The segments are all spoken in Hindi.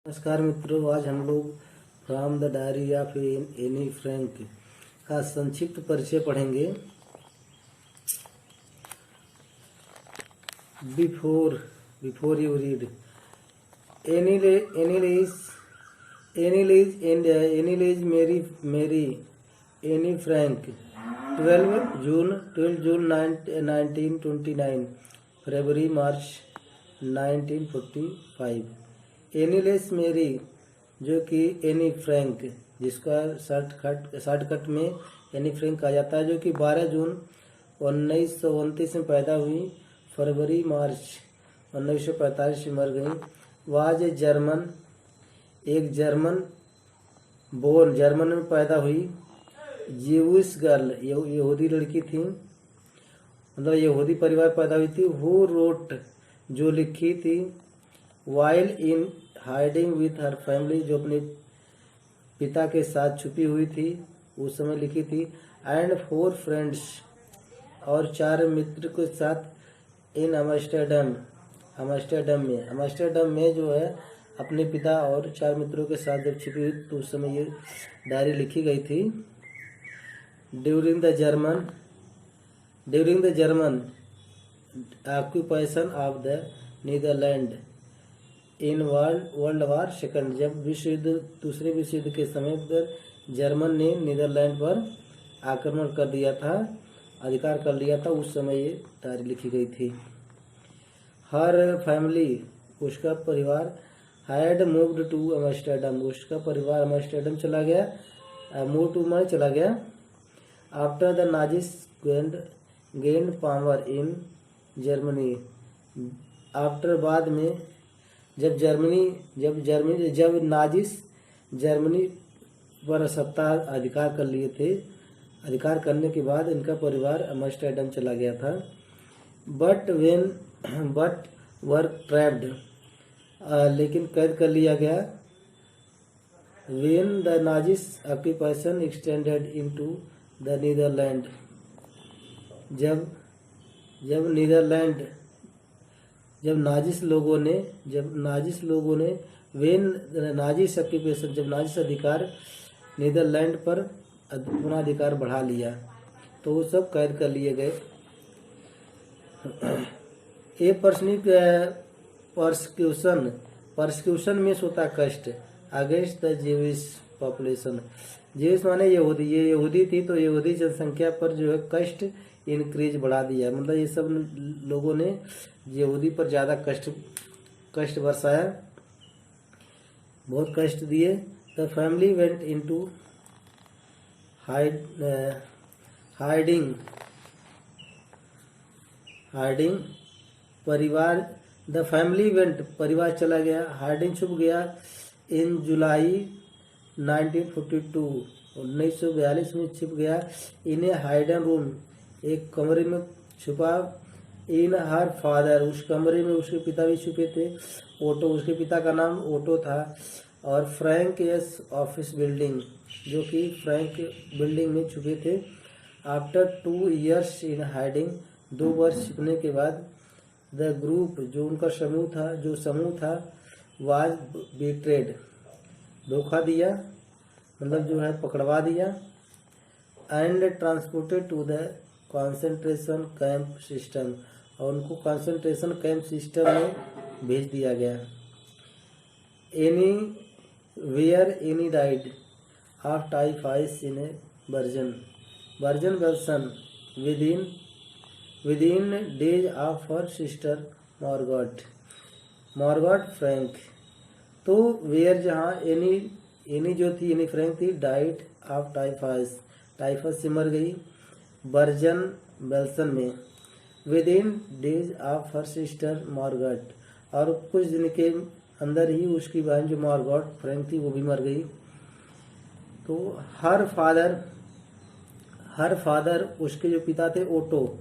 नमस्कार मित्रों, आज हम लोग from the diary of Anne Frank का संक्षिप्त परिचय पढ़ेंगे। बिफोर यू रीड, एनीलेज मेरी एनी फ्रैंक 12 जून 1929, फरवरी मार्च 1945। एनीलेस मेरी जो कि एनी फ्रैंक, जिसका शॉर्टकट में एनी फ्रैंक कहा जाता है, जो कि 12 जून 1929 में पैदा हुई, फरवरी मार्च 1945 में मर गई। वाज ए जर्मन, एक जर्मन बोर्न, जर्मन में पैदा हुई। जीविश गर्ल, यहूदी लड़की थी, मतलब यहूदी परिवार पैदा हुई थी। हु रोट, जो लिखी थी। While in hiding with her family, जो अपने पिता के साथ छुपी हुई थी, उस समय लिखी थी। एंड 4 फ्रेंड्स, और 4 मित्र के साथ। इन अमस्टरडम में जो है अपने पिता और 4 मित्रों के साथ जब छिपी हुई, तो उस समय ये डायरी लिखी गई थी। During the German occupation of the Netherland in world war second, जब दूसरे विश्व युद्ध के समय पर जर्मन ने नीदरलैंड पर आक्रमण कर दिया था, अधिकार कर लिया था, उस समय ये डायरी लिखी गई थी। हर फैमिली, उसका परिवार। हैड मूव्ड टू अमस्टरडम, उसका परिवार अमस्टरडम चला गया, मूव टू में चला गया। After the Nazis gained power in Germany, after बाद में जब नाजिस जर्मनी पर सत्ता अधिकार कर लिए थे, अधिकार करने के बाद इनका परिवार अमस्टरडम चला गया था। बट वर ट्रैप्ड, लेकिन कैद कर लिया गया। When the Nazis occupation extended into the Netherlands, जब नाजिस लोगों ने वेन नाजिस ऑक्यूपेशन, जब नाजिस अधिकार नीदरलैंड पर अपना अधिकार बढ़ा लिया, तो वो सब कैद कर लिए गए। ए परसिक्यूशन में होता कष्ट against the Jewish population. Jewish माने यहूदी, ये यहूदी थी, तो यहूदी जनसंख्या पर जो है कष्ट इंक्रीज बढ़ा दिया, मतलब ये सब लोगों ने यहूदी पर ज़्यादा कष्ट बरसाया, बहुत कष्ट दिए। The family went into hiding, परिवार चला गया। हाइडिंग छुप गया। इन जुलाई 1942 में छुप गया। इन्हें हाइडन रूम, एक कमरे में छुपा। इन हर फादर, उस कमरे में उसके पिता भी छुपे थे। ओटो, उसके पिता का नाम ओटो था। और फ्रैंक एस ऑफिस बिल्डिंग, जो कि फ्रैंक बिल्डिंग में छुपे थे। आफ्टर 2 years इन हाइडिंग, 2 वर्ष छुपने के बाद। द ग्रुप, जो उनका समूह था, वाज बीट्रेड, धोखा दिया, मतलब जो है पकड़वा दिया। And transported to the concentration camp system, और उनको कंसंट्रेशन कैंप सिस्टम में भेज दिया गया। Anne died of typhoid in a Bergen Belsen within days of her sister Margot Frank. तो वेयर, जहाँ एनी जो थी, एनी फ्रैंक थी, डाइड ऑफ टाइफाइड से मर गई, बर्जन बेल्सन में। Within days of her sister Margot, और कुछ दिन के अंदर ही उसकी बहन जो मॉर्गॉट फ्रैंक थी, वो भी मर गई। तो हर फादर, उसके जो पिता थे Otto,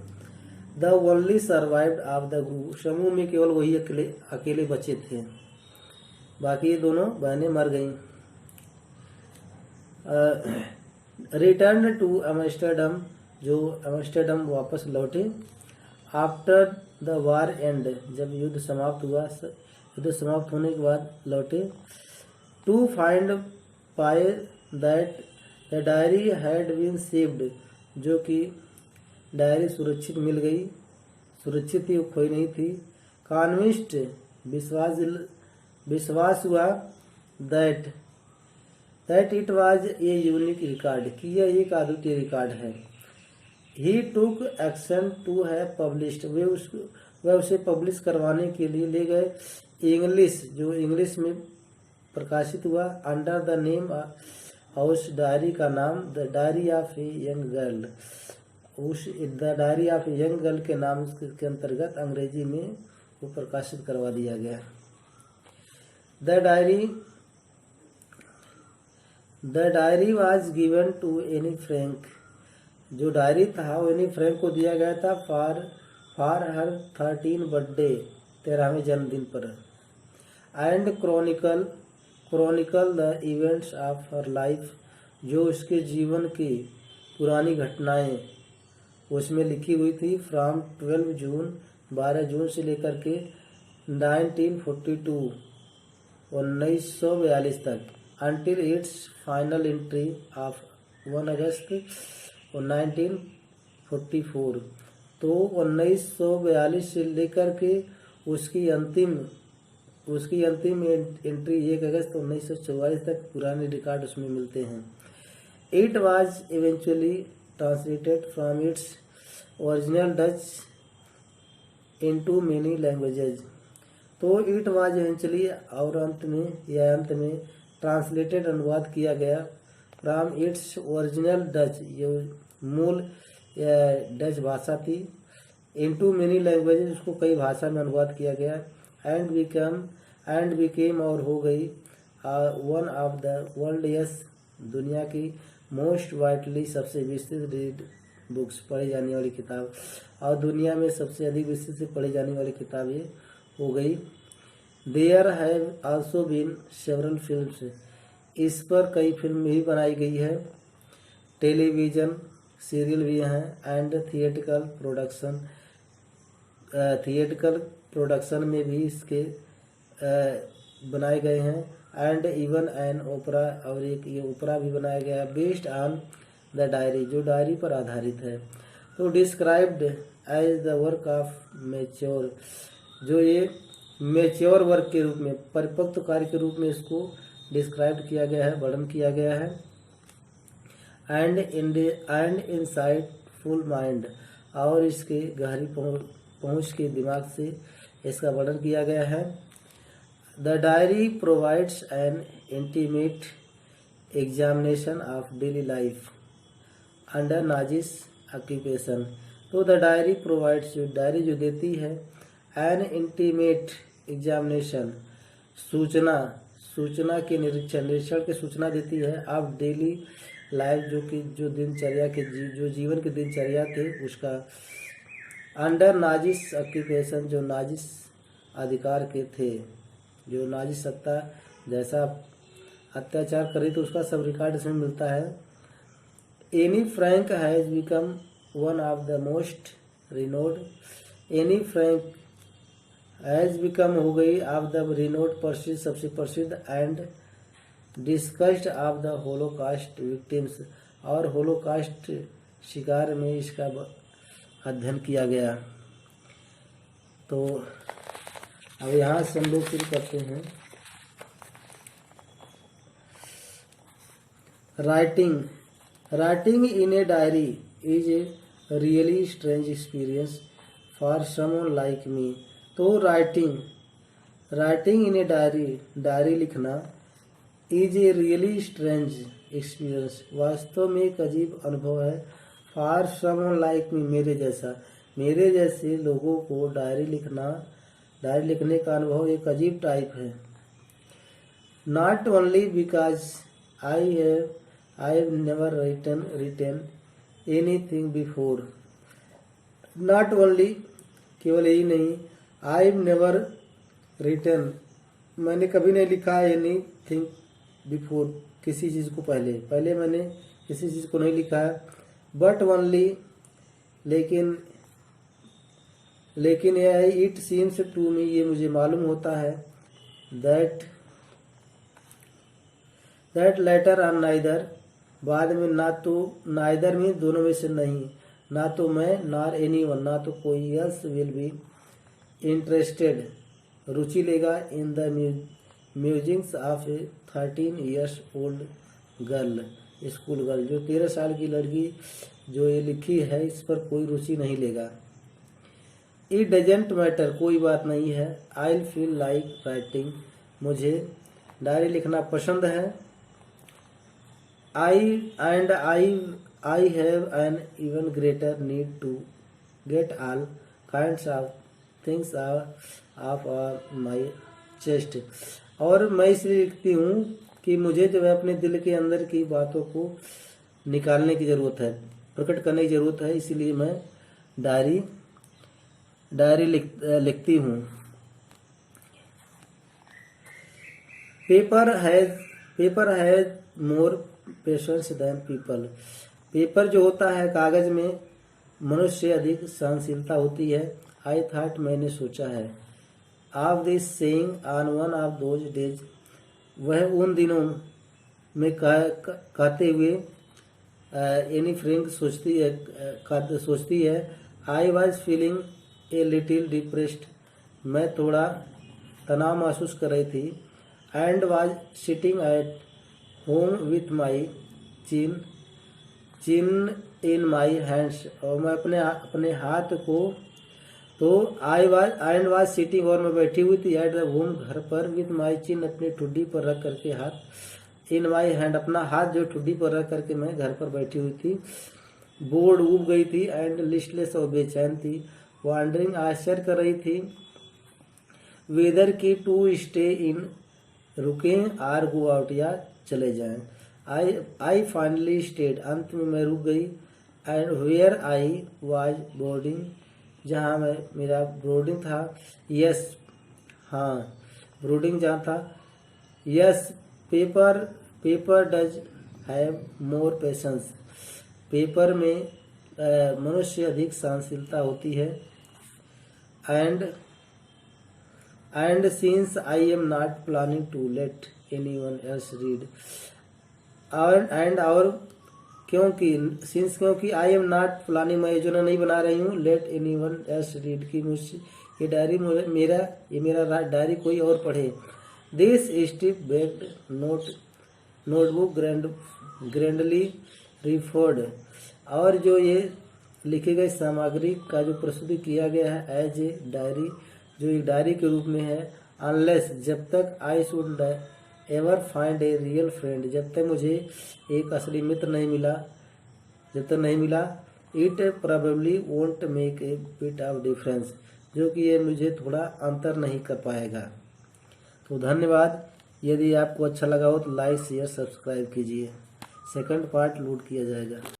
the only survived of the group, समूह में केवल वही अकेले बचे थे, बाकी ये दोनों बहनें मर गईं। रिटर्न टू अमस्टरडम, जो अमस्टरडम वापस लौटे। आफ्टर द वार एंड, जब युद्ध समाप्त होने के बाद लौटे। टू फाइंड पाए that the diary had been saved, जो कि डायरी सुरक्षित मिल गई, सुरक्षित थी, वो खोई नहीं थी। कॉन्विंस्ड, विश्वास हुआ, that that it was a unique record, कि यह एक अद्वितीय रिकॉर्ड है। ही टुक एक्शन टू हैव पब्लिश्ड, वह उसे पब्लिश करवाने के लिए ले गए। इंग्लिश, जो इंग्लिश में प्रकाशित हुआ, अंडर द नेम, उस डायरी का नाम the diary of a young girl, उस the diary of a young girl के नाम के अंतर्गत अंग्रेजी में वो प्रकाशित करवा दिया गया। The diary was given to Anne Frank, जो डायरी था वो एनी फ्रैंक को दिया गया था फॉर हर 13 बर्थडे, 13वें जन्मदिन पर। And Chronicle the events of her life, जो उसके जीवन की पुरानी घटनाएं उसमें लिखी हुई थी। फ्रॉम 12 जून, 12 जून से लेकर के 1942, 1942 तक, until its final entry of 1 अगस्त 1944, तो 1942 से लेकर के उसकी अंतिम एंट्री 1 अगस्त 1944 तक पुराने रिकॉर्ड उसमें मिलते हैं। It was eventually translated from its original Dutch into many languages, तो इट वाज इवेंचुअली, और अंत में ट्रांसलेटेड, अनुवाद किया गया, फ्रॉम इट्स ओरिजिनल डच, ये मूल डच भाषा थी, इनटू मेनी लैंग्वेजेज, उसको कई भाषा में अनुवाद किया गया, एंड बिकेम, और हो गई, one of the world, yes, दुनिया की मोस्ट वाइडली, सबसे विस्तृत रीड बुक्स, पढ़ी जाने वाली किताब, और दुनिया में सबसे अधिक विस्तृत से पढ़ी जाने वाली किताब ये हो गई। There have also been several films, इस पर कई फिल्म भी बनाई गई है, टेलीविज़न सीरियल भी हैं, एंड थिएटिकल प्रोडक्शन में भी इसके बनाए गए हैं, एंड इवन एन ओपरा, और एक ये ओपरा भी बनाया गया है, बेस्ड ऑन द डायरी, जो डायरी पर आधारित है। तो described as the work of mature, जो ये मैच्योर वर्क के रूप में, परिपक्व कार्य के रूप में इसको डिस्क्राइब किया गया है, वर्णन किया गया है। एंड इनसाइटफुल माइंड, और इसके गहरी पहुँच के दिमाग से इसका वर्णन किया गया है। The diary provides N intimate examination of daily life under Nazis occupation, तो द डायरी प्रोवाइड्स, जो डायरी जो देती है, एन इंटीमेट एग्जामिनेशन, सूचना के निरीक्षण की सूचना देती है, ऑफ डेली लाइफ, जो दिनचर्या के जो जीवन की दिनचर्या थे उसका, अंडर नाजिस ऑक्यूपेशन, जो नाजिस अधिकार के थे, जो नाजिस सत्ता जैसा अत्याचार करी, तो उसका सब रिकॉर्ड इसमें मिलता है। Anne Frank has become one of the most renowned, Anne Frank has become, हो गई, ऑफ द रिनोड, प्रसिद्ध, सबसे प्रसिद्ध, and discussed of the Holocaust victims, और होलोकास्ट शिकार में इसका अध्ययन किया गया। तो अब यहाँ से हम लोग शुरू करते हैं। Writing in a diary is a really strange experience for someone like me, तो राइटिंग इन ए डायरी लिखना, is a really strange experience, वास्तव में एक अजीब अनुभव है, फॉर समवन लाइक मी, मेरे जैसे लोगों को डायरी लिखने का अनुभव एक अजीब टाइप है। Not only because I have never written anything before, not only, केवल यही नहीं, आई हैव नेवर रिटन, मैंने कभी नहीं लिखा एनीथिंग बिफोर, किसी चीज़ को पहले मैंने किसी चीज़ को नहीं लिखा है, बट ओनली, लेकिन यह है, इट सीम्स टू मी, ये मुझे मालूम होता है, that that letter are neither, बाद में ना तो, नाइदर में दोनों में से नहीं, ना तो मैं नार एनी वन, ना तो कोई एल्स विल बी इंटरेस्टेड, रुचि लेगा in the musings of A 13 years old girl, school girl, जो 13 साल की लड़की जो ये लिखी है इस पर कोई रुचि नहीं लेगा। इट डजेंट मैटर, कोई बात नहीं है। आई फील लाइक राइटिंग, मुझे डायरी लिखना पसंद है। I have an even greater need to get all kinds of things off my chest, और मैं इसलिए लिखती हूँ कि मुझे जो है अपने दिल के अंदर की बातों को निकालने की ज़रूरत है, प्रकट करने की ज़रूरत है, इसीलिए मैं डायरी लिखती हूँ। Paper has more patience than people, paper जो होता है कागज में मनुष्य से अधिक सहनशीलता होती है। आई थॉट, मैंने सोचा है। Of this saying on one of those days, वह उन दिनों में कहते हुए एनी फ्रैंक सोचती है I was feeling a little depressed, मैं थोड़ा तनाव महसूस कर रही थी। And was sitting at home with my chin in my hands, और मैं अपने हाथ को, तो आई वाज सिटिंग, और मैं बैठी हुई थी एट द होम, घर पर, विथ माई चिन, अपनी ठुड्डी पर रख करके हाथ, इन माई हैंड, अपना हाथ जो ठुड्डी पर रख करके मैं घर पर बैठी हुई थी। बोर्ड उब गई थी एंड लिस्टलेस, और बेचैन थी। वॉन्डरिंग, आश्चर्य कर रही थी। वेदर की टू स्टे इन, रुकें आर गो आउट, या चले जाएं। आई फाइनली स्टेड, अंत में मैं रुक गई। And where I was boarding, जहाँ मेरा बोर्डिंग था। यस, हाँ, बोर्डिंग जहाँ था। Yes, paper does have more patience, paper में मनुष्य अधिक सहनशीलता होती है। And since I am not planning to let anyone else read, और क्योंकि आई एम नॉट प्लानिंग, मैं योजना नहीं बना रही हूँ, लेट एनीवन एल्स रीड, की मुझसे ये डायरी मेरा डायरी कोई और पढ़े। This stiff backed notebook grandly referred, और जो ये लिखी गई सामग्री का जो प्रस्तुत किया गया है एज ए डायरी, जो एक डायरी के रूप में है। अनलेस, जब तक I should ever find a real friend, जब तक मुझे एक असली मित्र नहीं मिला, it probably won't make a bit of difference, जो कि ये मुझे थोड़ा अंतर नहीं कर पाएगा। तो धन्यवाद। यदि आपको अच्छा लगा हो तो लाइक शेयर सब्सक्राइब कीजिए। सेकंड पार्ट लोड किया जाएगा।